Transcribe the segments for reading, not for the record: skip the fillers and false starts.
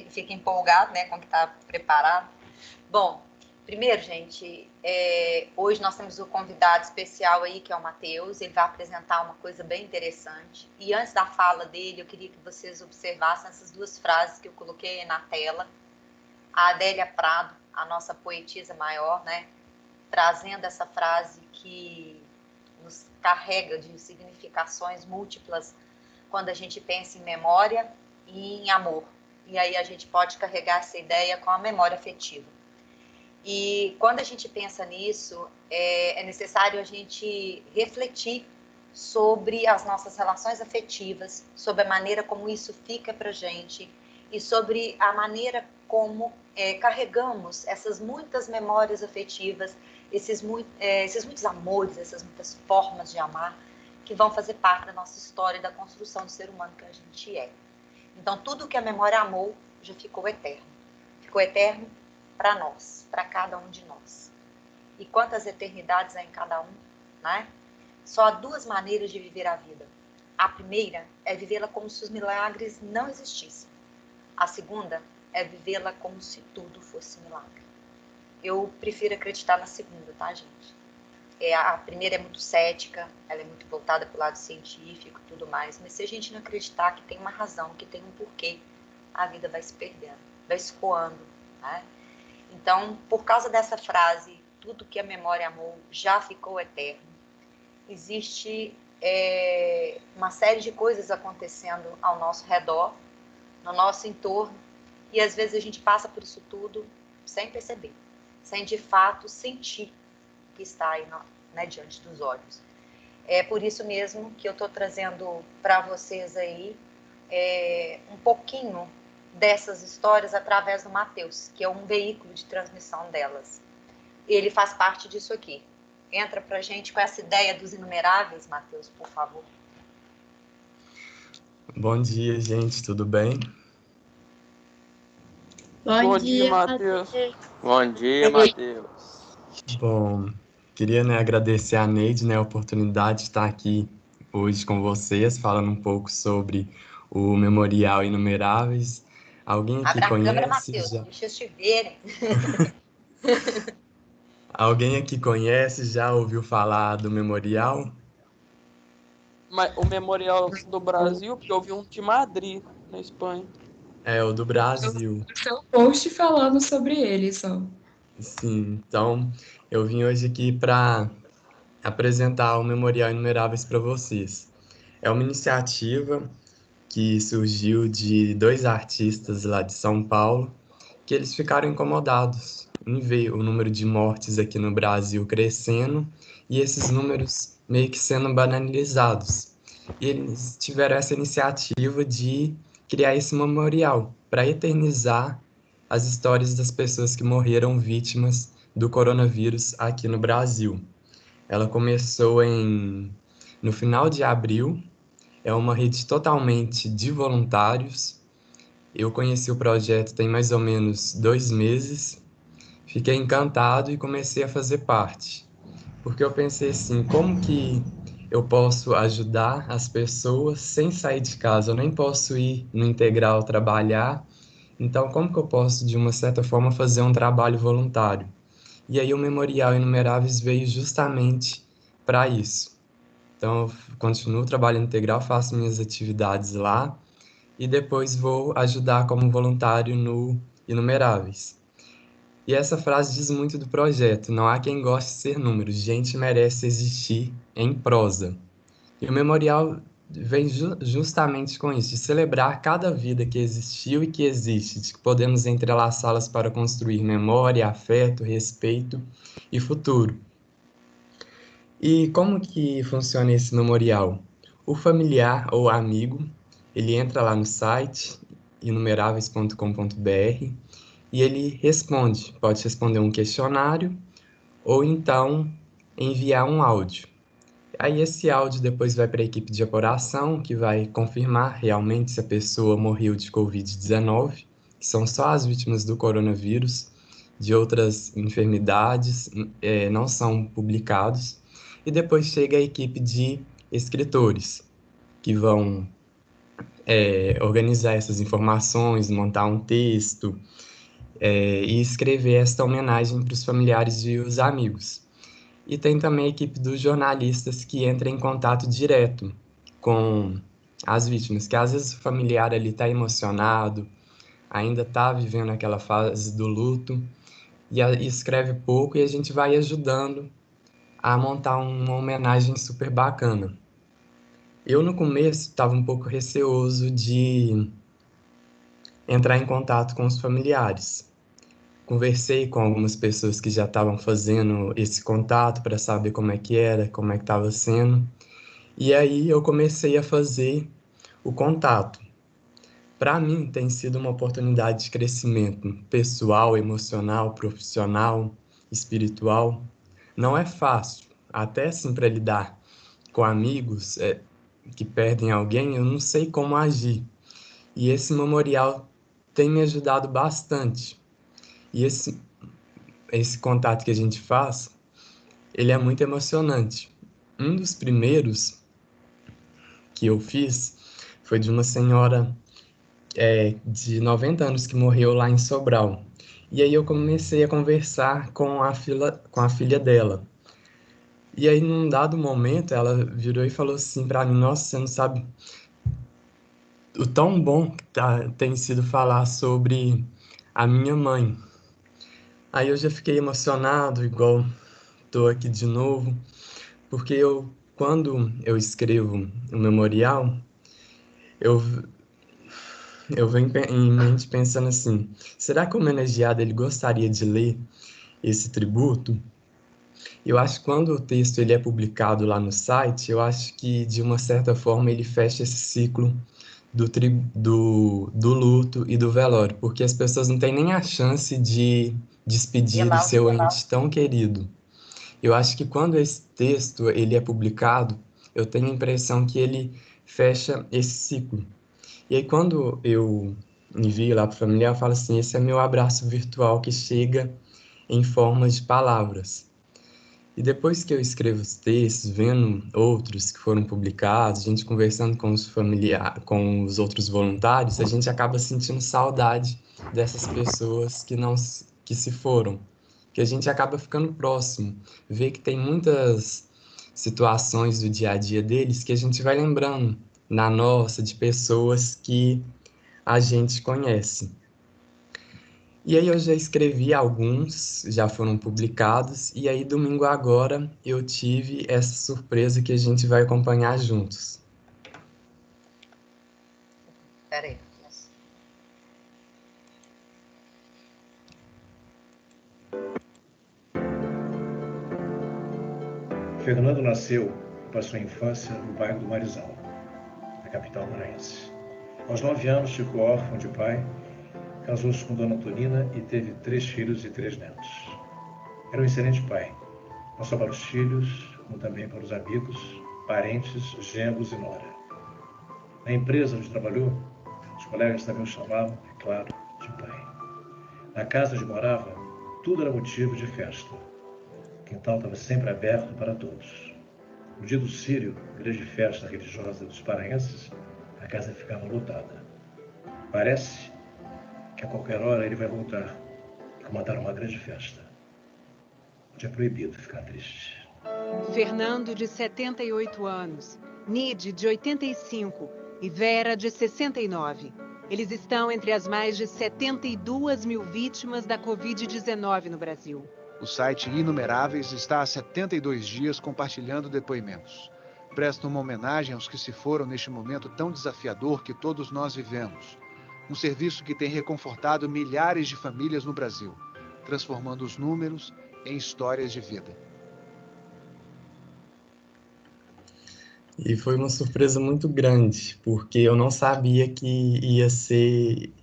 fica empolgado, né, com o que está preparado. Bom, primeiro, gente, hoje nós temos um convidado especial aí, que é o Matheus. Ele vai apresentar uma coisa bem interessante. E antes da fala dele, eu queria que vocês observassem essas duas frases que eu coloquei aí na tela. A Adélia Prado, a nossa poetisa maior, né, trazendo essa frase que nos carrega de significações múltiplas quando a gente pensa em memória e em amor. E aí a gente pode carregar essa ideia com a memória afetiva. E quando a gente pensa nisso, é necessário a gente refletir sobre as nossas relações afetivas, sobre a maneira como isso fica para a gente e sobre a maneira como carregamos essas muitas memórias afetivas, esses muitos amores, essas muitas formas de amar que vão fazer parte da nossa história e da construção do ser humano que a gente é. Então, tudo que a memória amou já ficou eterno. Ficou eterno para nós, para cada um de nós. E quantas eternidades há em cada um, né? Só há duas maneiras de viver a vida. A primeira é vivê-la como se os milagres não existissem. A segunda é vivê-la como se tudo fosse milagre. Eu prefiro acreditar na segunda, tá, gente? A primeira é muito cética, ela é muito voltada para o lado científico e tudo mais, mas se a gente não acreditar que tem uma razão, que tem um porquê, a vida vai se perdendo, vai escoando, né? Então, por causa dessa frase, tudo que a memória amou já ficou eterno, existe uma série de coisas acontecendo ao nosso redor, no nosso entorno, e às vezes a gente passa por isso tudo sem perceber, sem de fato sentir que está aí, né, diante dos olhos. É por isso mesmo que eu estou trazendo para vocês aí um pouquinho dessas histórias através do Matheus, que é um veículo de transmissão delas. Ele faz parte disso aqui. Entra pra gente com essa ideia dos inumeráveis, Matheus, por favor. Bom dia, gente, tudo bem? Bom dia, Matheus. Bom dia, Matheus. Bom, queria, agradecer a Neide, a oportunidade de estar aqui hoje com vocês, falando um pouco sobre o Memorial Inumeráveis. Alguém aqui Abre a conhece? câmera, Matheus, deixa eles te verem. Alguém aqui conhece, já ouviu falar do Memorial? Mas o Memorial do Brasil, porque eu vi um de Madrid, na Espanha. É o do Brasil. Seu post falando sobre ele só. Sim, então eu vim hoje aqui para apresentar o Memorial Inumeráveis para vocês. É uma iniciativa que surgiu de dois artistas lá de São Paulo, que eles ficaram incomodados em ver o número de mortes aqui no Brasil crescendo e esses números meio que sendo banalizados. E eles tiveram essa iniciativa de criar esse memorial para eternizar as histórias das pessoas que morreram vítimas do coronavírus aqui no Brasil. Ela começou no final de abril. É uma rede totalmente de voluntários. Eu conheci o projeto tem mais ou menos 2 meses. Fiquei encantado e comecei a fazer parte. Porque eu pensei assim, como que eu posso ajudar as pessoas sem sair de casa? Eu nem posso ir no integral trabalhar. Então, como que eu posso, de uma certa forma, fazer um trabalho voluntário? E aí o Memorial Inumeráveis veio justamente para isso. Então, eu continuo trabalhando integral, faço minhas atividades lá e depois vou ajudar como voluntário no Inumeráveis. E essa frase diz muito do projeto: não há quem goste de ser número, gente merece existir em prosa. E o memorial vem justamente com isso, de celebrar cada vida que existiu e que existe, de que podemos entrelaçá-las para construir memória, afeto, respeito e futuro. E como que funciona esse memorial? O familiar ou amigo, ele entra lá no site inumeráveis.com.br e ele responde, pode responder um questionário ou então enviar um áudio. Aí esse áudio depois vai para a equipe de apuração, que vai confirmar realmente se a pessoa morreu de Covid-19, que são só as vítimas do coronavírus, de outras enfermidades, não são publicados. E depois chega a equipe de escritores, que vão organizar essas informações, montar um texto, e escrever esta homenagem para os familiares e os amigos. E tem também a equipe dos jornalistas que entra em contato direto com as vítimas, que às vezes o familiar ali está emocionado, ainda está vivendo aquela fase do luto, e escreve pouco, e a gente vai ajudando a montar uma homenagem super bacana. Eu, no começo, estava um pouco receoso de entrar em contato com os familiares. Conversei com algumas pessoas que já estavam fazendo esse contato para saber como é que era, como é que estava sendo. E aí eu comecei a fazer o contato. Para mim tem sido uma oportunidade de crescimento pessoal, emocional, profissional, espiritual. Não é fácil, até assim para lidar com amigos que perdem alguém, eu não sei como agir. E esse memorial tem me ajudado bastante. E esse contato que a gente faz, ele é muito emocionante. Um dos primeiros que eu fiz foi de uma senhora de 90 anos que morreu lá em Sobral. E aí eu comecei a conversar com a filha dela. E aí, num dado momento, ela virou e falou assim para mim: Nossa, você não sabe o tão bom que tem sido falar sobre a minha mãe. Aí eu já fiquei emocionado, igual estou aqui de novo, porque quando eu escrevo o memorial, eu, eu venho em mente pensando assim: será que o homenageado ele gostaria de ler esse tributo? Eu acho que quando o texto ele é publicado lá no site, eu acho que de uma certa forma ele fecha esse ciclo do luto e do velório, porque as pessoas não têm nem a chance de despedir o seu ente tão querido. Eu acho que quando esse texto ele é publicado, eu tenho a impressão que ele fecha esse ciclo. E aí quando eu envio lá para o familiar, eu falo assim: esse é meu abraço virtual que chega em forma de palavras. E depois que eu escrevo os textos, vendo outros que foram publicados, a gente conversando com com os outros voluntários, a gente acaba sentindo saudade dessas pessoas que se foram, que a gente acaba ficando próximo, vê que tem muitas situações do dia a dia deles que a gente vai lembrando na nossa, de pessoas que a gente conhece. E aí eu já escrevi alguns, já foram publicados, e aí domingo agora eu tive essa surpresa que a gente vai acompanhar juntos. Peraí. Fernando nasceu e passou a infância no bairro do Marizal, na capital maranhense. Aos 9 anos ficou órfão de pai, casou-se com Dona Antonina e teve 3 filhos e 3 netos. Era um excelente pai, não só para os filhos, como também para os amigos, parentes, genros e nora. Na empresa onde trabalhou, os colegas também o chamavam, é claro, de pai. Na casa onde morava, tudo era motivo de festa. O quintal estava sempre aberto para todos. No dia do Círio, grande festa religiosa dos paraenses, a casa ficava lotada. Parece que a qualquer hora ele vai voltar e comandar uma grande festa. Onde é proibido ficar triste. Fernando, de 78 anos, Nide, de 85 e Vera, de 69. Eles estão entre as mais de 72 mil vítimas da Covid-19 no Brasil. O site Inumeráveis está há 72 dias compartilhando depoimentos. Presta uma homenagem aos que se foram neste momento tão desafiador que todos nós vivemos. Um serviço que tem reconfortado milhares de famílias no Brasil, transformando os números em histórias de vida. E foi uma surpresa muito grande, porque eu não sabia que ia ser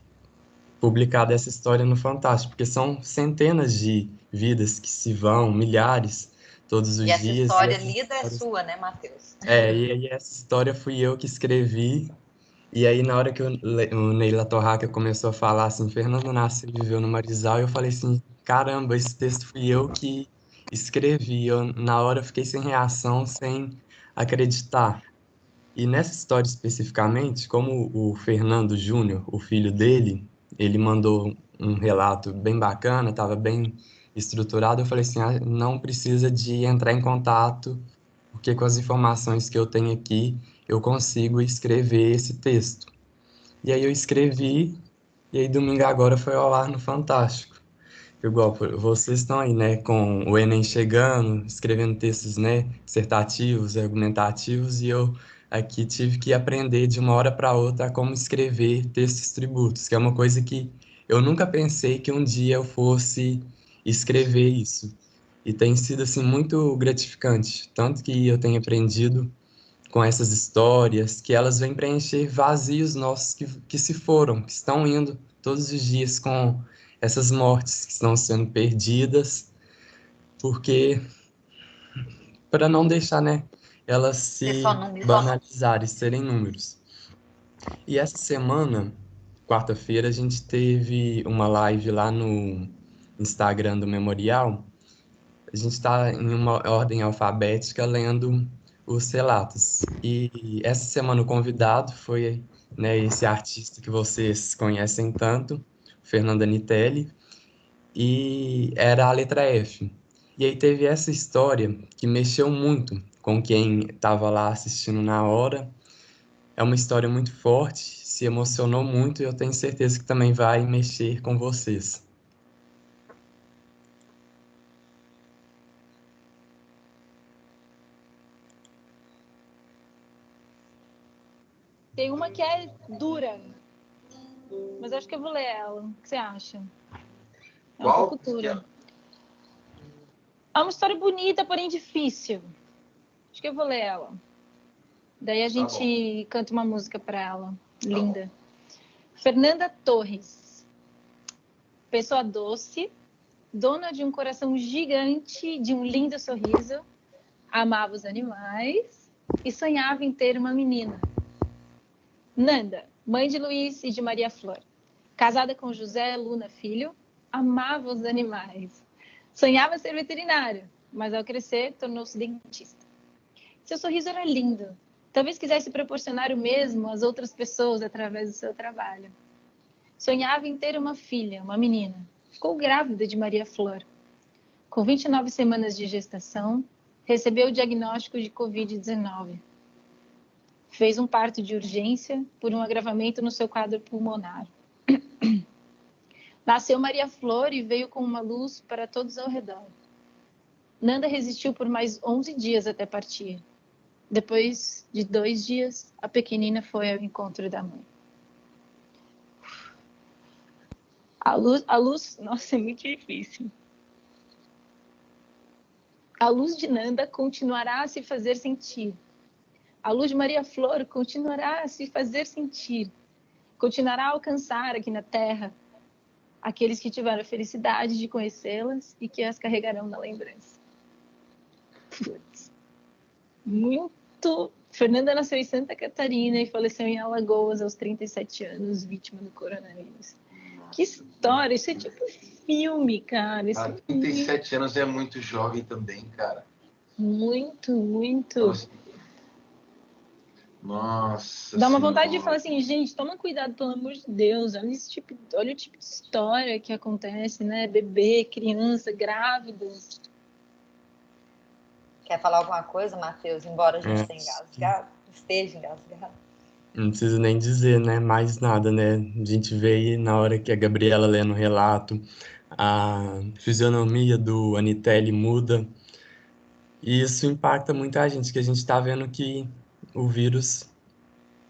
publicada essa história no Fantástico, porque são centenas de vidas que se vão, milhares, todos os dias. E essa história lida é sua, né, Matheus? E aí essa história fui eu que escrevi, e aí na hora que o Neila Torraca começou a falar assim, Fernando nasceu e viveu no Marizal, eu falei assim, caramba, esse texto fui eu que escrevi. Na hora eu fiquei sem reação, sem acreditar. E nessa história especificamente, como o Fernando Júnior, o filho dele, ele mandou um relato bem bacana, estava bem estruturado, eu falei assim, não precisa de entrar em contato, porque com as informações que eu tenho aqui, eu consigo escrever esse texto. E aí eu escrevi, e aí domingo agora foi ao ar no Fantástico. Igual, vocês estão aí, né, com o Enem chegando, escrevendo textos, né, dissertativos, argumentativos, e eu aqui tive que aprender de uma hora para outra como escrever textos tributos, que é uma coisa que eu nunca pensei que um dia eu fosse escrever isso. E tem sido, assim, muito gratificante, tanto que eu tenho aprendido com essas histórias, que elas vêm preencher vazios nossos que se foram, que estão indo todos os dias com essas mortes que estão sendo perdidas, porque para não deixar, né, elas Ser só se números. banalizarem, serem números. E essa semana, quarta-feira, a gente teve uma live lá no Instagram do Memorial. A gente está em uma ordem alfabética lendo os relatos. E essa semana o convidado foi, né, esse artista que vocês conhecem tanto, Fernando Anitelli, e era a letra F. E aí teve essa história que mexeu muito com quem estava lá assistindo na hora. É uma história muito forte, se emocionou muito e eu tenho certeza que também vai mexer com vocês. Tem uma que é dura, mas acho que eu vou ler ela. O que você acha? É um pouco dura. É uma história bonita, porém difícil. Acho que eu vou ler ela. Daí a gente canta uma música para ela. Linda. Fernanda Torres. Pessoa doce, dona de um coração gigante, de um lindo sorriso, amava os animais e sonhava em ter uma menina. Nanda, mãe de Luiz e de Maria Flor. Casada com José Luna Filho, amava os animais. Sonhava ser veterinária, mas ao crescer tornou-se dentista. Seu sorriso era lindo. Talvez quisesse proporcionar o mesmo às outras pessoas através do seu trabalho. Sonhava em ter uma filha, uma menina. Ficou grávida de Maria Flor. Com 29 semanas de gestação, recebeu o diagnóstico de Covid-19. Fez um parto de urgência por um agravamento no seu quadro pulmonar. Nasceu Maria Flor e veio com uma luz para todos ao redor. Nanda resistiu por mais 11 dias até partir. Depois de 2 dias, a pequenina foi ao encontro da mãe. A luz, nossa, é muito difícil. A luz de Nanda continuará a se fazer sentir. A luz de Maria Flor continuará a se fazer sentir. Continuará a alcançar aqui na Terra aqueles que tiveram a felicidade de conhecê-las e que as carregarão na lembrança. Putz. Muito. Fernanda nasceu em Santa Catarina e faleceu em Alagoas aos 37 anos, vítima do coronavírus. Que história! Isso é tipo filme, cara. Isso 37 anos é muito jovem também, cara. Muito, muito. Nossa. Dá uma vontade de falar assim, gente, toma cuidado, pelo amor de Deus. Olha o tipo de história que acontece, né? Bebê, criança, grávidas. Quer falar alguma coisa, Matheus? Embora a gente esteja engasgado. Não preciso nem dizer, né, mais nada, né? A gente vê aí na hora que a Gabriela lê no relato, a fisionomia do Anitelli muda. E isso impacta muita gente, que a gente está vendo que o vírus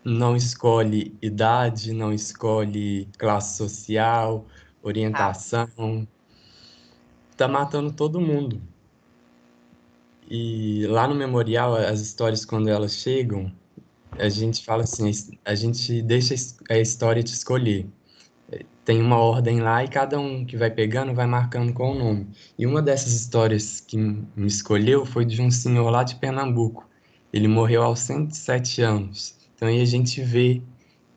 não escolhe idade, não escolhe classe social, orientação. Tá matando todo mundo. E lá no memorial, as histórias, quando elas chegam, a gente fala assim, a gente deixa a história te escolher. Tem uma ordem lá e cada um que vai pegando vai marcando com o nome. E uma dessas histórias que me escolheu foi de um senhor lá de Pernambuco. Ele morreu aos 107 anos. Então aí a gente vê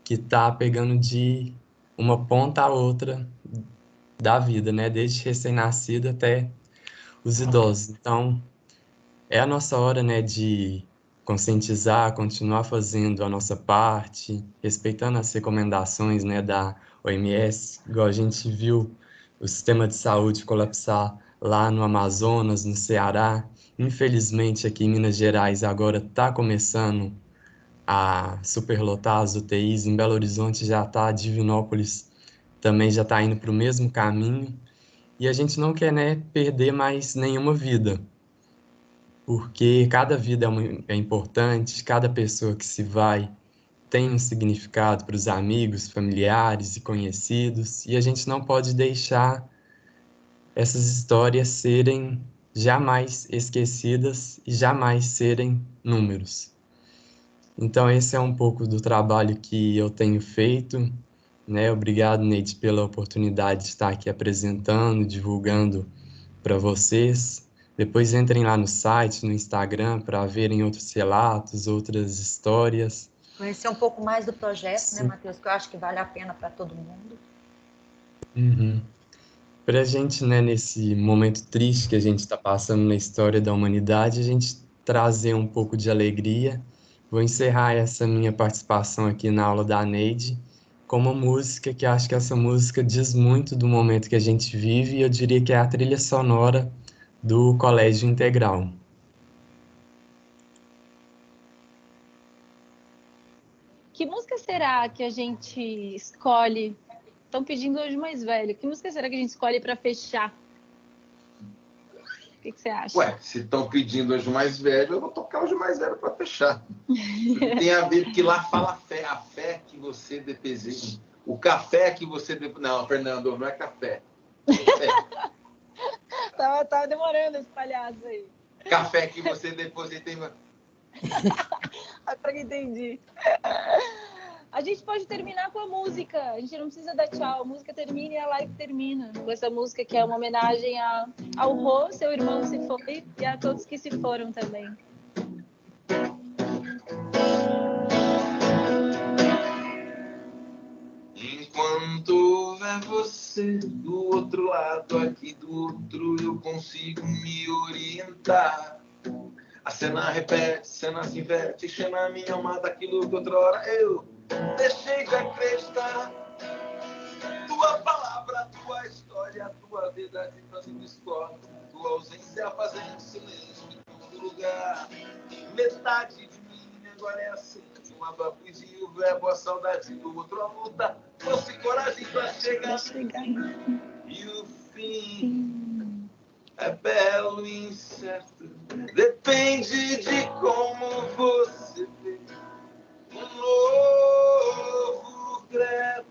que tá pegando de uma ponta a outra da vida, né? Desde recém-nascido até os idosos. Então é a nossa hora, né, de conscientizar, continuar fazendo a nossa parte, respeitando as recomendações, né, da OMS, igual a gente viu o sistema de saúde colapsar lá no Amazonas, no Ceará. Infelizmente, aqui em Minas Gerais agora está começando a superlotar as UTIs, em Belo Horizonte já está, Divinópolis também já está indo para o mesmo caminho, e a gente não quer, né, perder mais nenhuma vida, porque cada vida é importante, cada pessoa que se vai tem um significado para os amigos, familiares e conhecidos, e a gente não pode deixar essas histórias serem jamais esquecidas e jamais serem números. Então, esse é um pouco do trabalho que eu tenho feito, né? Obrigado, Neide, pela oportunidade de estar aqui apresentando, divulgando para vocês. Depois entrem lá no site, no Instagram, para verem outros relatos, outras histórias. Conhecer um pouco mais do projeto, né, Matheus? Que eu acho que vale a pena para todo mundo. Uhum. Para a gente, né, nesse momento triste que a gente está passando na história da humanidade, a gente trazer um pouco de alegria. Vou encerrar essa minha participação aqui na aula da Neide com uma música que acho que essa música diz muito do momento que a gente vive, e eu diria que é a trilha sonora do Colégio Integral. Que música será que a gente escolhe? Estão pedindo hoje mais velho. Que música será que a gente escolhe para fechar? O que você acha? Ué, se estão pedindo hoje mais velho, eu vou tocar hoje mais velho para fechar. Tem a ver que lá fala a fé que você deseja, o café que você... Não, Fernando, não é café. Tava demorando esse palhaço aí. Café que você deposita em... Para que entendi. A gente pode terminar com a música. A gente não precisa dar tchau. A música termina e a live termina. Com essa música que é uma homenagem ao Rô, seu irmão se foi, e a todos que se foram também. Enquanto houver você do outro lado, aqui do outro eu consigo me orientar. A cena repete, cena se inverte, enchendo a minha alma daquilo que outrora eu deixei de acreditar. Tua palavra, tua história, tua verdade fazendo escola, tua ausência fazendo silêncio em todo lugar. Metade de mim agora é assim, uma poesia, o verbo, a saudade do outro, a luta, força e coragem pra chegar. E o fim é belo e incerto, depende de como você vê. Um novo credo,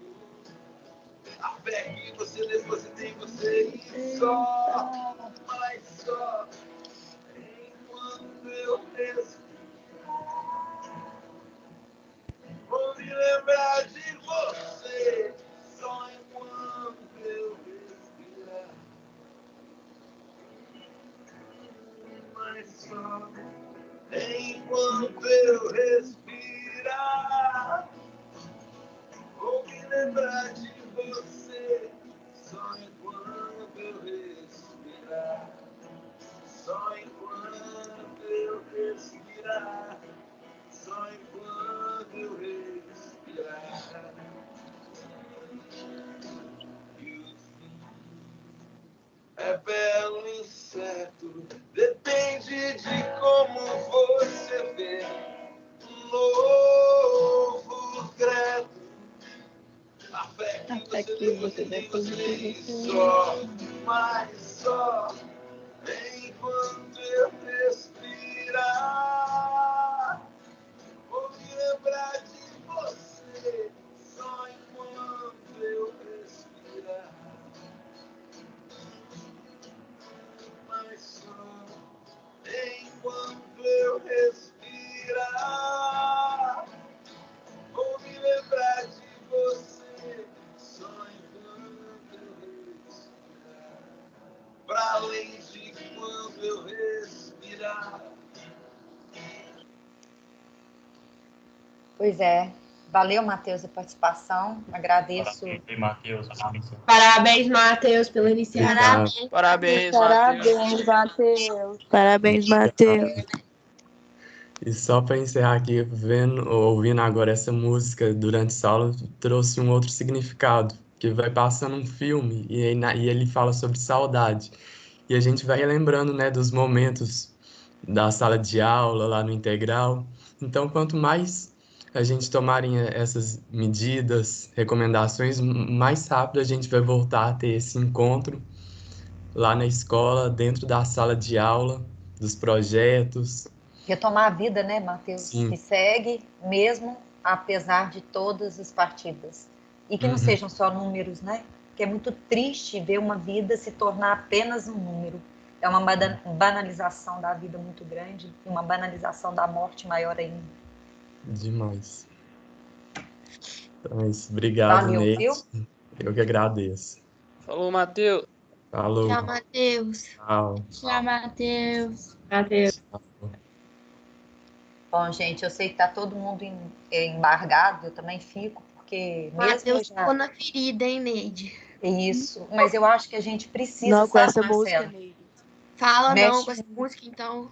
a fé que você deposita em você e só, mas só, enquanto eu respiro, vou me lembrar de você, só enquanto eu respirar, mas só, enquanto eu respirar, vou me lembrar de você, só enquanto eu respirar, só enquanto eu respirar, só enquanto eu respirar. E o fim é belo e incerto, depende de como você vê. Um novo credo, a fé que você deposita só, mas só, enquanto eu respirar, vou me lembrar de você, só enquanto eu respirar, mas só, enquanto eu respirar, vou me lembrar de você, só enquanto eu respirar, pra além de quando eu respirar. Pois é. Valeu, Matheus, a participação. Agradeço. Parabéns, Matheus, pela iniciativa. Parabéns, Parabéns, Matheus. Parabéns, Matheus. E só para encerrar aqui, ouvindo agora essa música durante essa aula, trouxe um outro significado, que vai passando um filme e ele fala sobre saudade. E a gente vai lembrando, né, dos momentos da sala de aula, lá no integral. Então, quanto mais a gente tomarem essas medidas, recomendações, mais rápido a gente vai voltar a ter esse encontro lá na escola, dentro da sala de aula, dos projetos. Retomar a vida, né, Matheus? Sim. Que segue mesmo apesar de todas as partidas. E que não sejam só números, né? Que é muito triste ver uma vida se tornar apenas um número. É uma banalização da vida muito grande e uma banalização da morte maior ainda. Demais. Então é isso. Obrigado, Valeu, Neide. viu? Eu que agradeço. Falou, Matheus. Falou. Tchau, Matheus. Tchau. Tchau, Matheus. Bom, gente, eu sei que tá todo mundo embargado, eu também fico, porque mesmo Matheus já... ficou na ferida, hein, Neide? Isso, mas eu acho que a gente precisa, Não, com sabe, essa Marcelo? música, Neide. Fala Mexe não com essa música, então.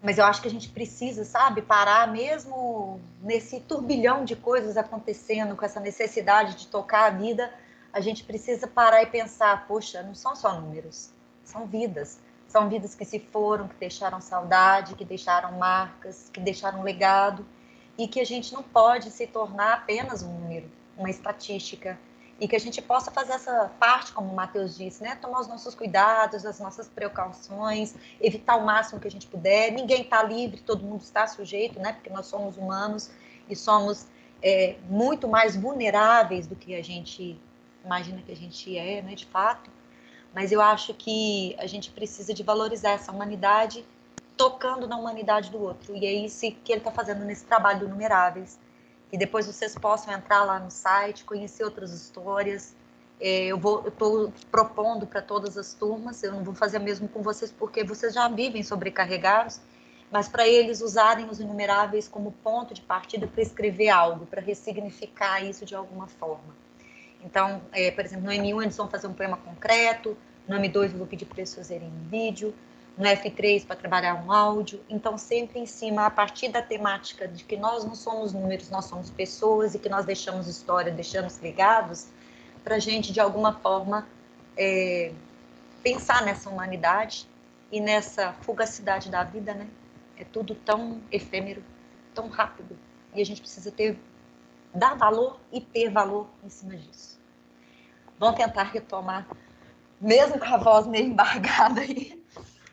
Mas eu acho que a gente precisa, sabe, parar mesmo nesse turbilhão de coisas acontecendo, com essa necessidade de tocar a vida, a gente precisa parar e pensar, poxa, não são só números, são vidas. São vidas que se foram, que deixaram saudade, que deixaram marcas, que deixaram legado, e que a gente não pode se tornar apenas um número, uma estatística, e que a gente possa fazer essa parte, como o Matheus disse, né? Tomar os nossos cuidados, as nossas precauções, evitar o máximo que a gente puder. Ninguém está livre, todo mundo está sujeito, né? Porque nós somos humanos e somos muito mais vulneráveis do que a gente imagina que a gente é, né? De fato. Mas eu acho que a gente precisa de valorizar essa humanidade tocando na humanidade do outro. E é isso que ele está fazendo nesse trabalho do Numeráveis. E depois vocês possam entrar lá no site, conhecer outras histórias. Eu estou propondo para todas as turmas, eu não vou fazer mesmo com vocês, porque vocês já vivem sobrecarregados, mas para eles usarem os Inumeráveis como ponto de partida para escrever algo, para ressignificar isso de alguma forma. Então, por exemplo, no M1 eles vão fazer um poema concreto, no M2 eu vou pedir para eles fazerem um vídeo, no F3 para trabalhar um áudio. Então, sempre em cima, a partir da temática de que nós não somos números, nós somos pessoas e que nós deixamos história, deixamos legados, para a gente, de alguma forma, pensar nessa humanidade e nessa fugacidade da vida, né? É tudo tão efêmero, tão rápido, e a gente precisa dar valor e ter valor em cima disso. Vamos tentar retomar, mesmo com a voz meio embargada aí.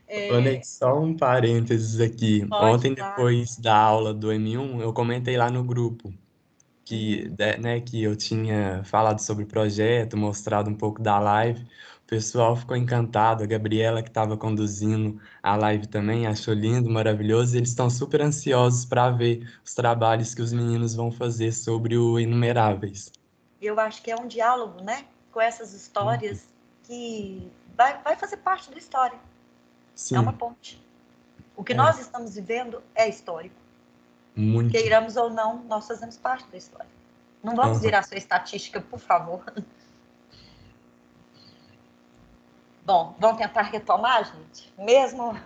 Neide, só um parênteses aqui. Ontem, depois da aula do M1, eu comentei lá no grupo que eu tinha falado sobre o projeto, mostrado um pouco da live. O pessoal ficou encantado. A Gabriela, que estava conduzindo a live também, achou lindo, maravilhoso. E eles estão super ansiosos para ver os trabalhos que os meninos vão fazer sobre o Inumeráveis. Eu acho que é um diálogo, né? Com essas histórias que vai fazer parte da história. Sim. É uma ponte. O que nós estamos vivendo é histórico. Muito. Queiramos ou não, nós fazemos parte da história. Não vamos virar sua estatística, por favor. Bom, vamos tentar retomar, gente? Mesmo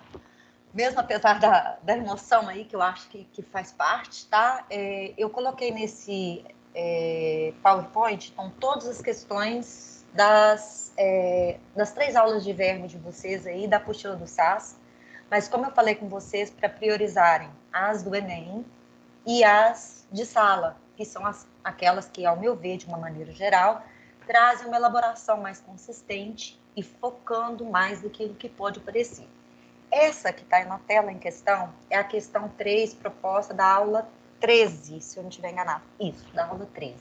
apesar da emoção aí, que eu acho que faz parte, tá? Eu coloquei nesse PowerPoint com todas as questões das 3 aulas de verbo de vocês aí, da apostila do SAS, mas como eu falei com vocês, para priorizarem as do Enem e as de sala, que são aquelas que, ao meu ver, de uma maneira geral, trazem uma elaboração mais consistente e focando mais do que pode parecer. Essa que está na tela em questão é a questão 3, proposta da aula 13, se eu não estiver enganado. Isso, da aula 13.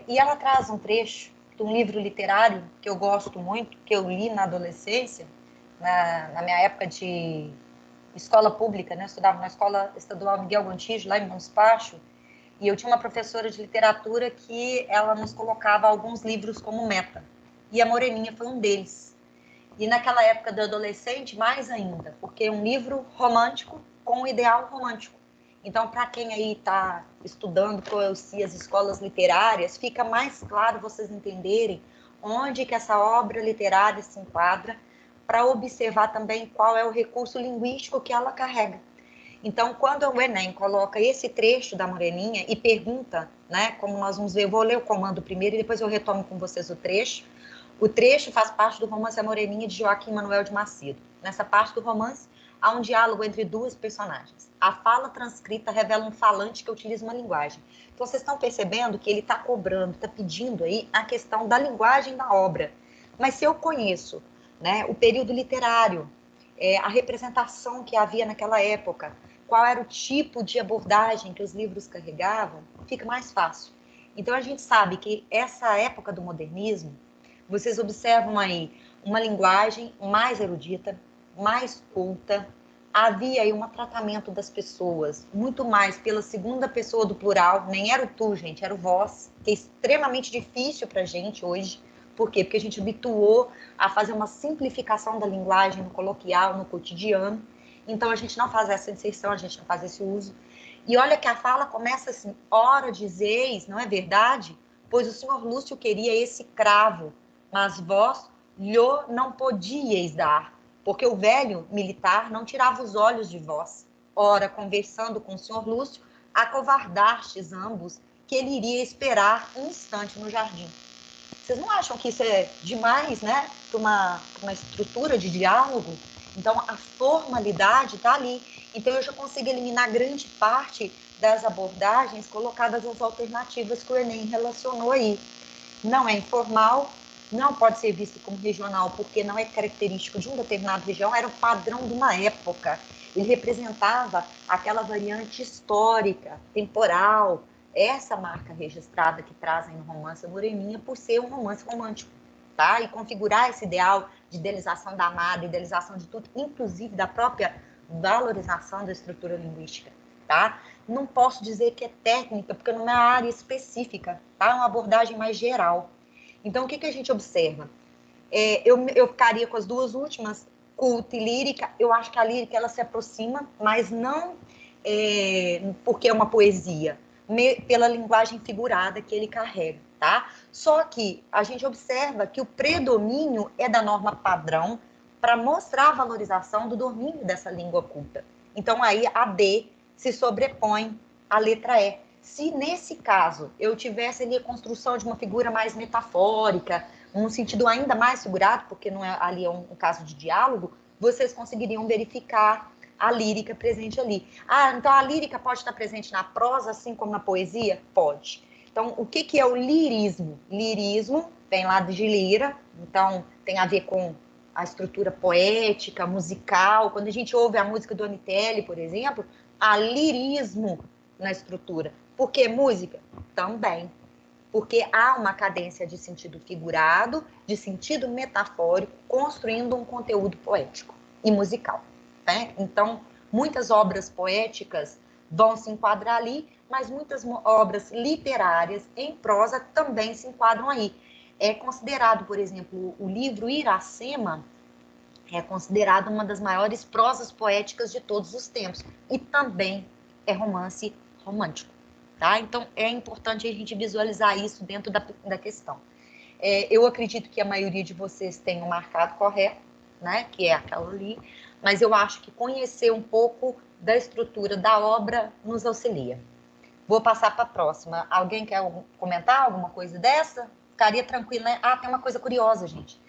E ela traz um trecho de um livro literário que eu gosto muito, que eu li na adolescência, na minha época de escola pública, né? Eu estudava na Escola Estadual Miguel Gontijo, lá em Monspácio, e eu tinha uma professora de literatura que ela nos colocava alguns livros como meta, e A Moreninha foi um deles. E naquela época do adolescente, mais ainda, porque é um livro romântico com um ideal romântico. Então, para quem aí está estudando, conhecer as escolas literárias, fica mais claro vocês entenderem onde que essa obra literária se enquadra, para observar também qual é o recurso linguístico que ela carrega. Então, quando o Enem coloca esse trecho da Moreninha e pergunta, né, como nós vamos ver, eu vou ler o comando primeiro e depois eu retomo com vocês o trecho. O trecho faz parte do romance A Moreninha, de Joaquim Manuel de Macedo. Nessa parte do romance, há um diálogo entre duas personagens. A fala transcrita revela um falante que utiliza uma linguagem. Então, vocês estão percebendo que ele está cobrando, está pedindo aí a questão da linguagem da obra. Mas se eu conheço, né, o período literário, a representação que havia naquela época, qual era o tipo de abordagem que os livros carregavam, fica mais fácil. Então, a gente sabe que essa época do modernismo, vocês observam aí uma linguagem mais erudita, mais culta, havia aí um tratamento das pessoas, muito mais pela segunda pessoa do plural, nem era o tu, gente, era o vós, que é extremamente difícil para a gente hoje. Por quê? Porque a gente habituou a fazer uma simplificação da linguagem no coloquial, no cotidiano. Então, a gente não faz essa inserção, a gente não faz esse uso. E olha que a fala começa assim, ora dizeis, não é verdade? Pois o senhor Lúcio queria esse cravo, mas vós lhe não podíeis dar, porque o velho militar não tirava os olhos de vós. Ora, conversando com o senhor Lúcio, acovardastes ambos que ele iria esperar um instante no jardim. Vocês não acham que isso é demais, né? Para uma estrutura de diálogo? Então, a formalidade está ali. Então, eu já consigo eliminar grande parte das abordagens colocadas as alternativas que o Enem relacionou aí. Não é informal, não pode ser visto como regional, porque não é característico de uma determinada região, era o padrão de uma época. Ele representava aquela variante histórica, temporal, essa marca registrada que trazem no romance A Moreninha, por ser um romance romântico, tá? E configurar esse ideal de idealização da amada, idealização de tudo, inclusive da própria valorização da estrutura linguística, tá? Não posso dizer que é técnica, porque não é uma área específica, tá? É uma abordagem mais geral. Então, o que a gente observa? Eu ficaria com as duas últimas, culta e lírica. Eu acho que a lírica ela se aproxima, mas não porque é uma poesia, pela linguagem figurada que ele carrega, tá? Só que a gente observa que o predomínio é da norma padrão para mostrar a valorização do domínio dessa língua culta. Então, aí a D se sobrepõe à letra E. Se, nesse caso, eu tivesse ali a construção de uma figura mais metafórica, num sentido ainda mais figurado, porque não é ali um caso de diálogo, vocês conseguiriam verificar a lírica presente ali. Ah, então a lírica pode estar presente na prosa, assim como na poesia? Pode. Então, o que é o lirismo? Lirismo vem lá de lira, então tem a ver com a estrutura poética, musical. Quando a gente ouve a música do Anitelli, por exemplo, há lirismo na estrutura. Por que música? Também. Porque há uma cadência de sentido figurado, de sentido metafórico, construindo um conteúdo poético e musical. Né? Então, muitas obras poéticas vão se enquadrar ali, mas muitas obras literárias em prosa também se enquadram aí. É considerado, por exemplo, o livro Iracema, é considerado uma das maiores prosas poéticas de todos os tempos. E também é romance romântico. Tá? Então, é importante a gente visualizar isso dentro da questão. Eu acredito que a maioria de vocês tenham marcado correto, né? Que é aquela ali, mas eu acho que conhecer um pouco da estrutura da obra nos auxilia. Vou passar para a próxima. Alguém quer comentar alguma coisa dessa? Ficaria tranquilo, né? Ah, tem uma coisa curiosa, gente.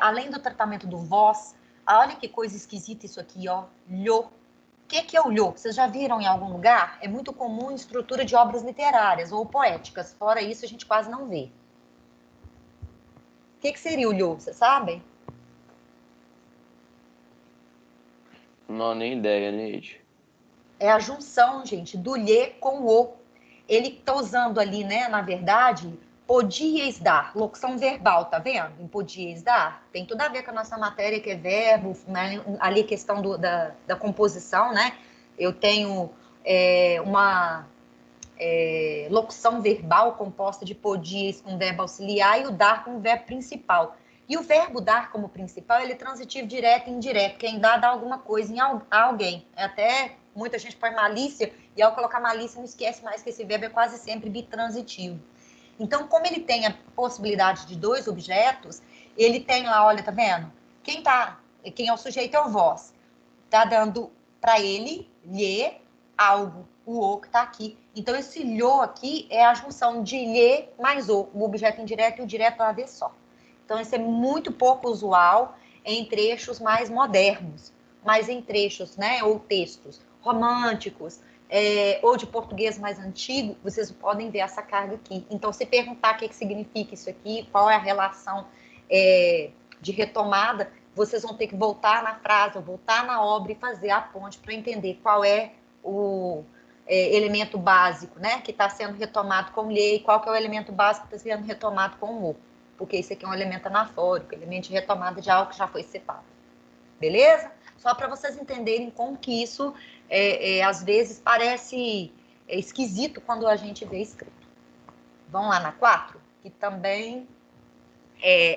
Além do tratamento do vós, olha que coisa esquisita isso aqui, ó. Lho. O que é o lho? Vocês já viram em algum lugar? É muito comum em estrutura de obras literárias ou poéticas. Fora isso, a gente quase não vê. O que seria o lho? Vocês sabem? Não, nem ideia, Neide. É a junção, gente, do lhe com o. Ele está usando ali, né, na verdade, podíeis dar, locução verbal, tá vendo? Em podíeis dar. Tem tudo a ver com a nossa matéria, que é verbo, né? Ali a questão da composição, né? Eu tenho uma locução verbal composta de podíeis com verbo auxiliar e o dar com verbo principal. E o verbo dar como principal, ele é transitivo direto e indireto. Quem dá alguma coisa a alguém. Até muita gente põe malícia, e ao colocar malícia não esquece mais que esse verbo é quase sempre bitransitivo. Então, como ele tem a possibilidade de dois objetos, ele tem lá, olha, tá vendo? Quem é o sujeito é o vós. Tá dando para ele lhe algo, o o que está aqui. Então, esse lho aqui é a junção de lhe mais o objeto indireto e o direto uma vez só. Então, isso é muito pouco usual em trechos mais modernos, mas em trechos, né, ou textos românticos, ou de português mais antigo, vocês podem ver essa carga aqui. Então, se perguntar o que significa isso aqui, qual é a relação de retomada, vocês vão ter que voltar na frase, ou voltar na obra e fazer a ponte para entender qual é o elemento básico, né, que está sendo retomado com lhe, e qual que é o elemento básico que está sendo retomado com o, porque isso aqui é um elemento anafórico, elemento de retomada de algo que já foi citado. Beleza? Só para vocês entenderem como que isso, às vezes, parece esquisito quando a gente vê escrito. Vamos lá na 4, que também...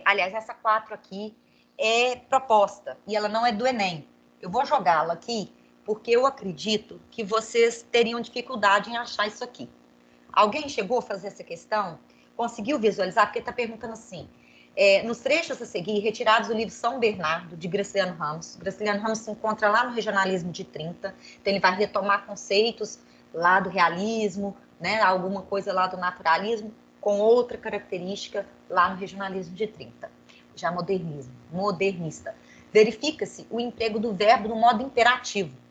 aliás, essa 4 aqui é proposta, e ela não é do Enem. Eu vou jogá-la aqui, porque eu acredito que vocês teriam dificuldade em achar isso aqui. Alguém chegou a fazer essa questão? Conseguiu visualizar? Porque está perguntando assim, nos trechos a seguir, retirados do livro São Bernardo, de Graciliano Ramos. Graciliano Ramos se encontra lá no Regionalismo de 30, então ele vai retomar conceitos lá do realismo, né, alguma coisa lá do naturalismo, com outra característica lá no Regionalismo de 30, já modernista. Verifica-se o emprego do verbo no modo imperativo.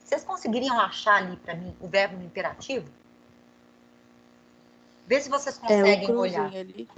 Vocês conseguiriam achar ali para mim o verbo no imperativo? Vê se vocês conseguem olhar. Ali.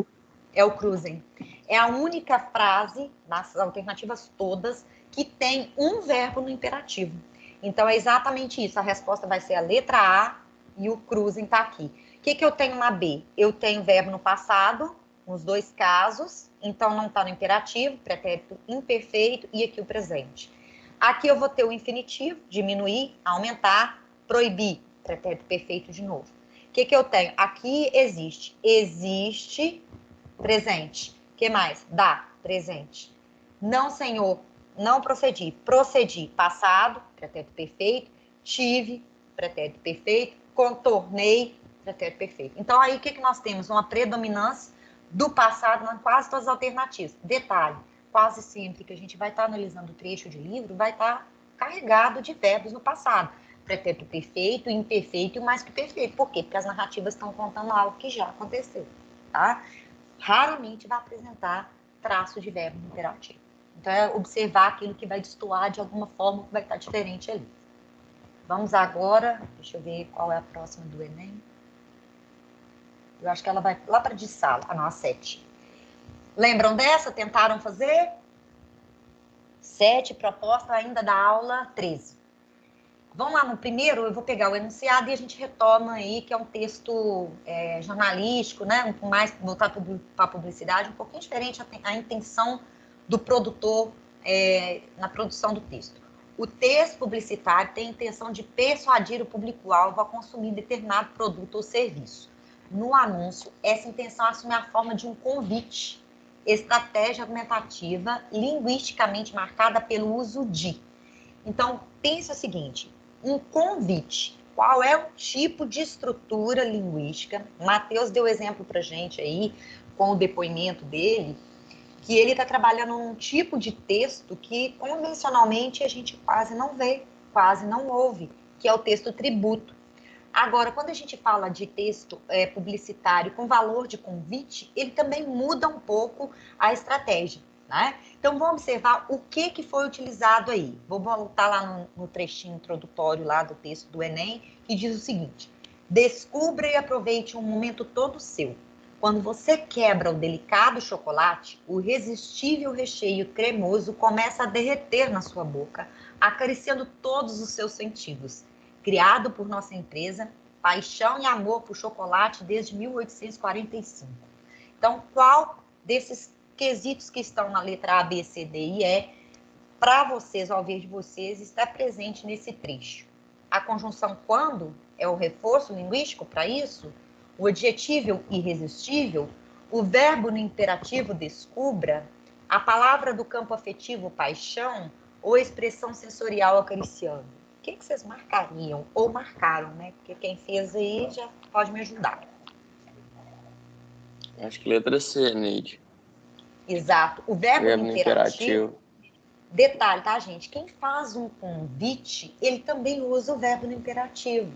É o cruising. É a única frase, nas alternativas todas, que tem um verbo no imperativo. Então, é exatamente isso. A resposta vai ser a letra A e o cruising está aqui. O que eu tenho na B? Eu tenho verbo no passado, nos dois casos. Então, não está no imperativo, pretérito imperfeito e aqui o presente. Aqui eu vou ter o infinitivo, diminuir, aumentar, proibir, pretérito perfeito de novo. O que eu tenho? Aqui existe. Existe, presente. O que mais? Dá, presente. Não, senhor, não procedi. Procedi, passado, pretérito perfeito. Tive, pretérito perfeito. Contornei, pretérito perfeito. Então, aí o que nós temos? Uma predominância do passado em quase todas as alternativas. Detalhe, quase sempre que a gente vai estar analisando o trecho de livro, vai estar carregado de verbos no passado. Pretérito perfeito, imperfeito e mais que perfeito. Por quê? Porque as narrativas estão contando algo que já aconteceu, tá? Raramente vai apresentar traço de verbo no imperativo. Então, é observar aquilo que vai destoar de alguma forma que vai estar diferente ali. Vamos agora, deixa eu ver qual é a próxima do Enem. Eu acho que ela vai lá para de sala, a 7. Lembram dessa? Tentaram fazer? 7, proposta ainda da aula 13. Vamos lá no primeiro, eu vou pegar o enunciado e a gente retoma aí, que é um texto jornalístico, né? Mais voltado para a publicidade, um pouquinho diferente a intenção do produtor na produção do texto. O texto publicitário tem a intenção de persuadir o público-alvo a consumir determinado produto ou serviço. No anúncio, essa intenção assume a forma de um convite, estratégia argumentativa, linguisticamente marcada pelo uso de. Então, pense o seguinte, um convite, qual é o tipo de estrutura linguística? Matheus deu exemplo para a gente aí, com o depoimento dele, que ele está trabalhando num tipo de texto que, convencionalmente, a gente quase não vê, quase não ouve, que é o texto tributo. Agora, quando a gente fala de texto publicitário com valor de convite, ele também muda um pouco a estratégia, né? Então, vamos observar o que foi utilizado aí. Vou voltar lá no trechinho introdutório lá do texto do Enem, que diz o seguinte: descubra e aproveite um momento todo seu. Quando você quebra o delicado chocolate, o irresistível recheio cremoso começa a derreter na sua boca, acariciando todos os seus sentidos. Criado por nossa empresa, paixão e amor por chocolate desde 1845. Então, qual desses quesitos que estão na letra A, B, C, D e E, para vocês, ao ver de vocês, está presente nesse trecho? A conjunção quando é o reforço linguístico para isso? O adjetivo irresistível? O verbo no imperativo descubra? A palavra do campo afetivo paixão? Ou a expressão sensorial acariciando? O que vocês marcariam? Ou marcaram, né? Porque quem fez aí já pode me ajudar. Acho que letra C, Neide. Exato. O verbo no imperativo Detalhe, tá, gente? Quem faz um convite, ele também usa o verbo no imperativo,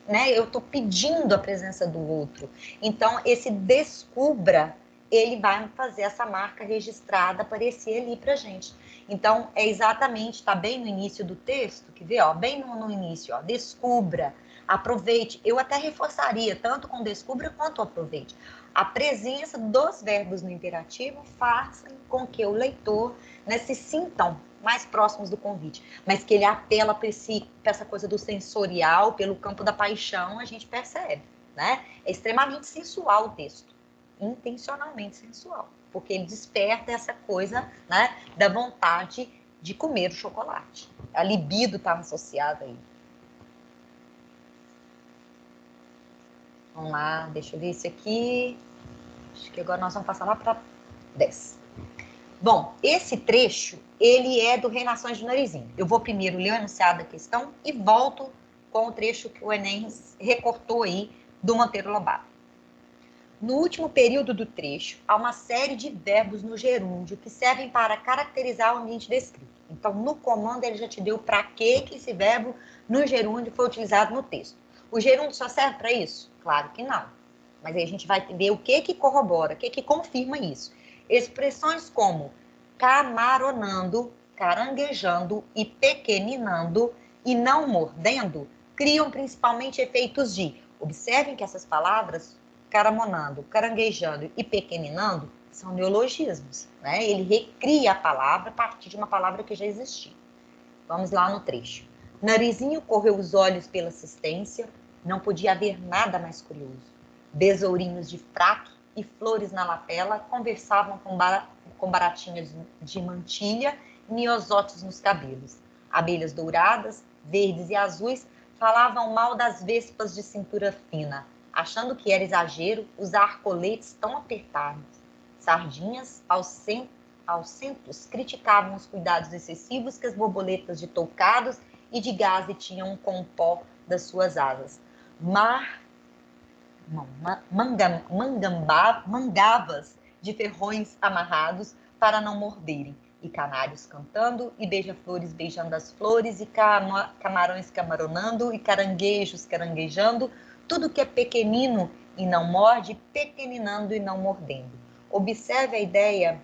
né? Eu estou pedindo a presença do outro. Então, esse descubra, ele vai fazer essa marca registrada aparecer ali pra gente. Então, é exatamente, tá bem no início do texto, que vê, ó, bem no início, ó, descubra, aproveite. Eu até reforçaria, tanto com descubra quanto aproveite. A presença dos verbos no imperativo faz com que o leitor, né, se sintam mais próximos do convite, mas que ele apela para essa coisa do sensorial, pelo campo da paixão, a gente percebe, né? É extremamente sensual o texto, intencionalmente sensual, porque ele desperta essa coisa, né, da vontade de comer o chocolate. A libido está associada aí. Vamos lá, deixa eu ver esse aqui. Acho que agora nós vamos passar lá para 10. Bom, esse trecho, ele é do Reinações de Narizinho. Eu vou primeiro ler o enunciado da questão e volto com o trecho que o Enem recortou aí do Monteiro Lobato. No último período do trecho, há uma série de verbos no gerúndio que servem para caracterizar o ambiente descrito. Então, no comando, ele já te deu para que esse verbo no gerúndio foi utilizado no texto. O gerúndio só serve para isso? Claro que não. Mas aí a gente vai ver o que corrobora, o que confirma isso. Expressões como camaronando, caranguejando e pequeninando e não mordendo criam principalmente efeitos de... Observem que essas palavras, caramonando, caranguejando e pequeninando, são neologismos, né? Ele recria a palavra a partir de uma palavra que já existia. Vamos lá no trecho. Narizinho correu os olhos pela assistência, não podia haver nada mais curioso. Besourinhos de fraque e flores na lapela conversavam com baratinhas de mantilha e miosotes nos cabelos. Abelhas douradas, verdes e azuis falavam mal das vespas de cintura fina, achando que era exagero usar coletes tão apertados. Sardinhas, aos centos, criticavam os cuidados excessivos que as borboletas de toucados e de gaze tinham com o pó das suas asas. Mangavas de ferrões amarrados para não morderem, e canários cantando, e beija-flores beijando as flores, e camarões camaronando, e caranguejos caranguejando, tudo que é pequenino e não morde, pequeninando e não mordendo. Observe a ideia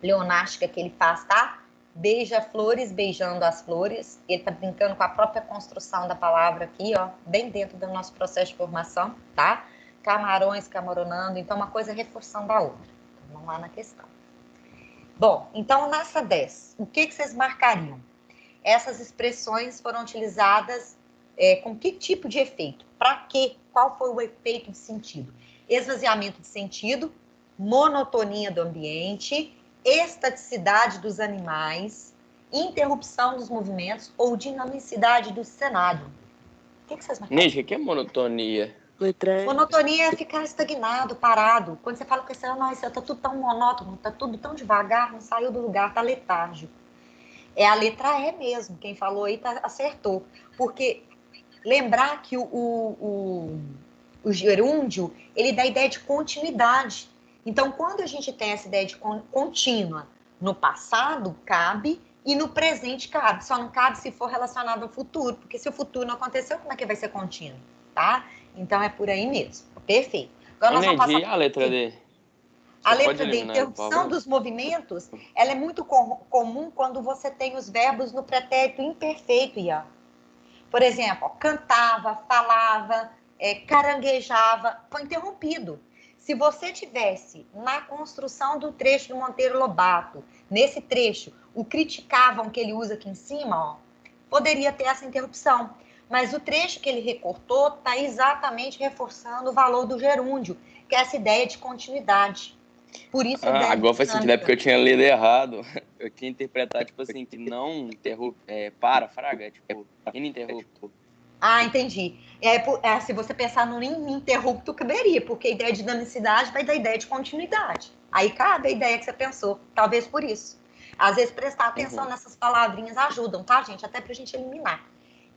leonástica que ele faz, tá? Beija-flores beijando as flores. Ele tá brincando com a própria construção da palavra aqui, ó, bem dentro do nosso processo de formação, tá? Camarões camaronando, então uma coisa reforçando a outra. Então, vamos lá na questão. Bom, então nessa 10, o que vocês marcariam? Essas expressões foram utilizadas com que tipo de efeito? Para quê? Qual foi o efeito de sentido? Esvaziamento de sentido, monotonia do ambiente, estaticidade dos animais, interrupção dos movimentos ou dinamicidade do cenário. O que vocês marcaram? Neide, o que é monotonia? Monotonia é ficar estagnado, parado. Quando você fala com esse, não, isso tá tudo tão monótono, tá tudo tão devagar, não saiu do lugar, tá letárgico. É a letra E mesmo, quem falou aí acertou. Porque lembrar que o gerúndio, ele dá a ideia de continuidade. Então, quando a gente tem essa ideia de contínua, no passado cabe e no presente cabe. Só não cabe se for relacionado ao futuro, porque se o futuro não aconteceu, como é que vai ser contínuo? Tá? Então, é por aí mesmo. Perfeito. Agora nós vamos passar... a letra D? A letra D, interrupção dos movimentos, ela é muito comum quando você tem os verbos no pretérito imperfeito, Ian. Por exemplo, cantava, falava, caranguejava, foi interrompido. Se você tivesse na construção do trecho do Monteiro Lobato, nesse trecho, o criticavam que ele usa aqui em cima, ó, poderia ter essa interrupção. Mas o trecho que ele recortou está exatamente reforçando o valor do gerúndio, que é essa ideia de continuidade. Por isso agora faz sentido, é porque eu tinha lido errado. Eu tinha interpretado, tipo assim, que não fraga, tipo, ininterrupto. Ah, entendi. Se você pensar no ininterrupto, caberia, porque a ideia de dinamicidade vai dar ideia de continuidade. Aí cabe a ideia que você pensou, talvez por isso. Às vezes, prestar atenção nessas palavrinhas ajudam, tá, gente? Até pra gente eliminar.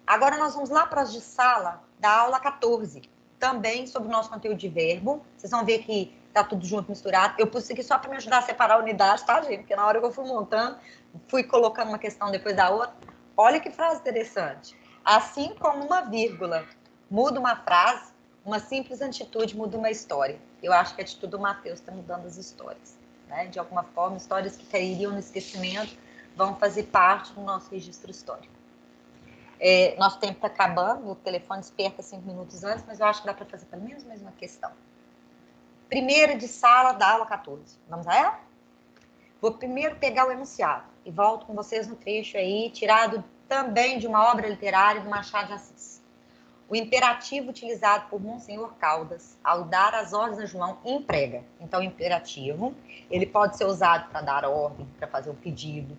Agora, nós vamos lá para as de sala da aula 14. também sobre o nosso conteúdo de verbo. Vocês vão ver que tá tudo junto, misturado. Eu pus isso aqui só para me ajudar a separar a unidade, tá, gente? Porque na hora que eu fui montando, fui colocando uma questão depois da outra. Olha que frase interessante. Assim como uma vírgula muda uma frase, uma simples atitude muda uma história. Eu acho que a atitude do Mateus está mudando as histórias, né? De alguma forma, histórias que cairiam no esquecimento vão fazer parte do nosso registro histórico. Nosso tempo está acabando, o telefone desperta 5 minutos antes, mas eu acho que dá para fazer pelo menos mais uma questão. Primeira de sala da aula 14. Vamos a ela? Vou primeiro pegar o enunciado e volto com vocês no trecho aí, tirado também de uma obra literária do Machado de Assis. O imperativo utilizado por Monsenhor Caldas ao dar as ordens a João emprega. Então, o imperativo, ele pode ser usado para dar ordem, para fazer um pedido.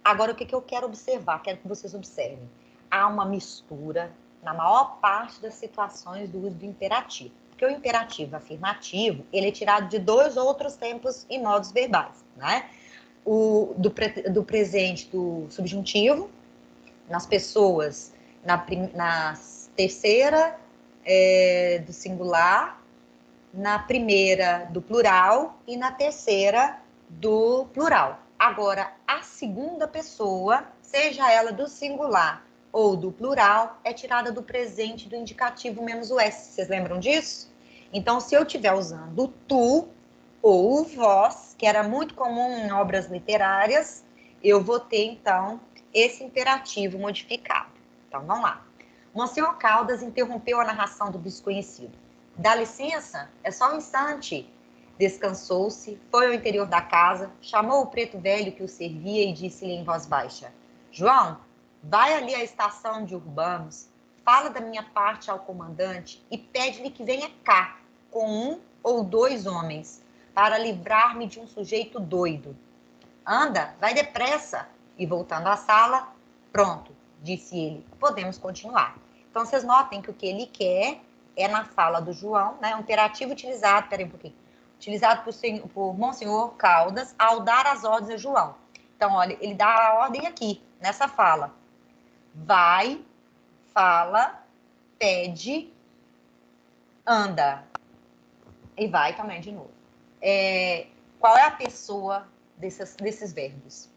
Agora, o que eu quero observar? Quero que vocês observem. Há uma mistura na maior parte das situações do uso do imperativo. Porque o imperativo afirmativo, ele é tirado de 2 outros tempos e modos verbais, né? Do presente do subjuntivo, nas pessoas, na terceira do singular, na primeira do plural e na terceira do plural. Agora, a segunda pessoa, seja ela do singular ou do plural, é tirada do presente do indicativo menos o S. Vocês lembram disso? Então, se eu estiver usando o tu ou o vós, que era muito comum em obras literárias, eu vou ter, então, esse imperativo modificado. Então, vamos lá. Monsenhor Caldas interrompeu a narração do desconhecido. Dá licença? É só um instante. Descansou-se, foi ao interior da casa, chamou o preto velho que o servia e disse-lhe em voz baixa: João, vai ali à estação de Urbanos, fala da minha parte ao comandante e pede-lhe que venha cá, com 1 ou 2 homens, para livrar-me de um sujeito doido. Anda, vai depressa. E voltando à sala, pronto, disse ele, podemos continuar. Então, vocês notem que o que ele quer é na fala do João, né, um imperativo utilizado, peraí um pouquinho, utilizado por Monsenhor Caldas ao dar as ordens a João. Então, olha, ele dá a ordem aqui, nessa fala. Vai, fala, pede, anda. E vai também de novo. Qual é a pessoa desses verbos?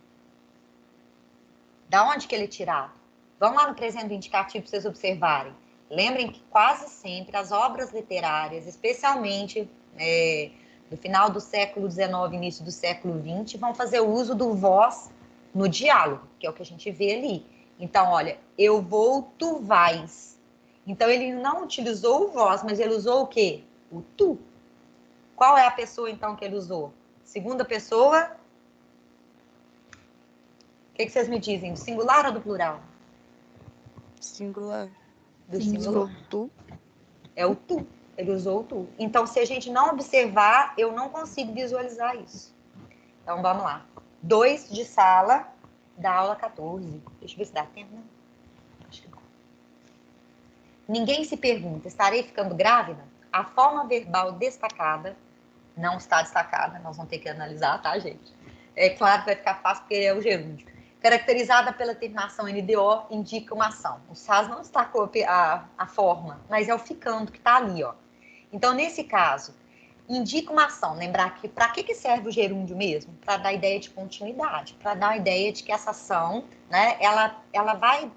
Da onde que ele é tirado? Vamos lá no presente do indicativo para vocês observarem. Lembrem que quase sempre as obras literárias, especialmente no final do século XIX, início do século XX, vão fazer uso do vós no diálogo, que é o que a gente vê ali. Então, olha, eu vou, tu vais. Então, ele não utilizou o vós, mas ele usou o quê? O tu. Qual é a pessoa, então, que ele usou? Segunda pessoa. O que vocês me dizem? Do singular ou do plural? Singular. Do singular. Tu. É o tu. Ele usou o tu. Então, se a gente não observar, eu não consigo visualizar isso. Então, vamos lá. 2 de sala da aula 14. Deixa eu ver se dá tempo, né? Acho que não. Ninguém se pergunta, estarei ficando grávida? A forma verbal destacada não está destacada, nós vamos ter que analisar, tá, gente? É claro que vai ficar fácil porque ele é o gerúndio. Caracterizada pela terminação NDO, indica uma ação. O SAS não destacou a forma, mas é o ficando que está ali, ó. Então, nesse caso, indica uma ação. Lembrar que para que serve o gerúndio mesmo? Para dar ideia de continuidade, para dar a ideia de que essa ação, né, ela vai,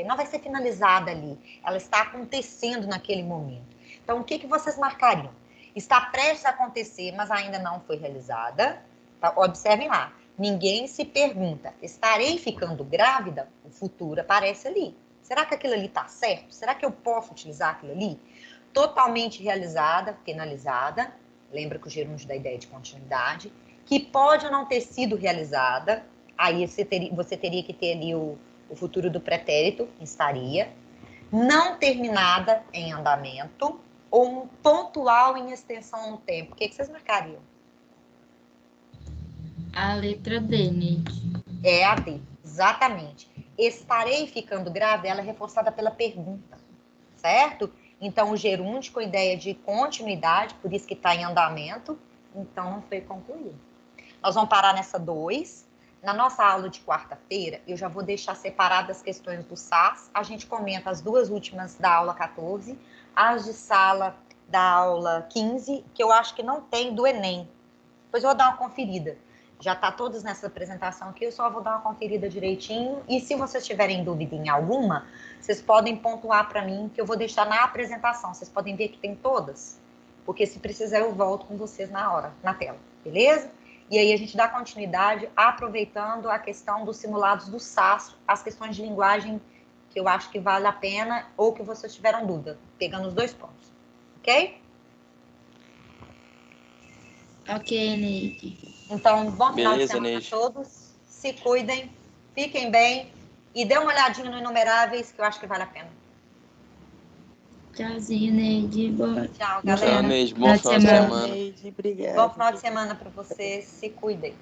não vai ser finalizada ali, ela está acontecendo naquele momento. Então, o que vocês marcariam? Está prestes a acontecer, mas ainda não foi realizada. Tá? Observem lá. Ninguém se pergunta, estarei ficando grávida? O futuro aparece ali. Será que aquilo ali está certo? Será que eu posso utilizar aquilo ali? Totalmente realizada, finalizada. Lembra que o gerúndio dá ideia de continuidade. Que pode ou não ter sido realizada. Aí você teria que ter ali o futuro do pretérito, estaria. Não terminada em andamento. Ou um pontual em extensão no tempo. O que vocês marcariam? A letra D, Neide. É a D, exatamente. Estarei ficando grávida, ela é reforçada pela pergunta, certo? Então, o gerúndio com ideia de continuidade, por isso que está em andamento, então não foi concluído. Nós vamos parar nessa 2. Na nossa aula de quarta-feira, eu já vou deixar separadas as questões do SAS, a gente comenta as 2 últimas da aula 14, as de sala da aula 15, que eu acho que não tem do Enem. Depois eu vou dar uma conferida. Já está todos nessa apresentação aqui, eu só vou dar uma conferida direitinho. E se vocês tiverem dúvida em alguma, vocês podem pontuar para mim, que eu vou deixar na apresentação. Vocês podem ver que tem todas, porque se precisar eu volto com vocês na hora, na tela, beleza? E aí a gente dá continuidade, aproveitando a questão dos simulados do SAS, as questões de linguagem que eu acho que vale a pena, ou que vocês tiveram dúvida, pegando os 2 pontos, ok? Ok, Neide. Então, bom final Beleza, de semana Neide. a todos. Se cuidem, fiquem bem e dê uma olhadinha no Inumeráveis, que eu acho que vale a pena. Tchauzinho, Neide. Boa. Tchau, Boa galera. Tchau, Neide. Bom final de semana. semana. Neide, obrigado. Bom final de semana para vocês. Se cuidem.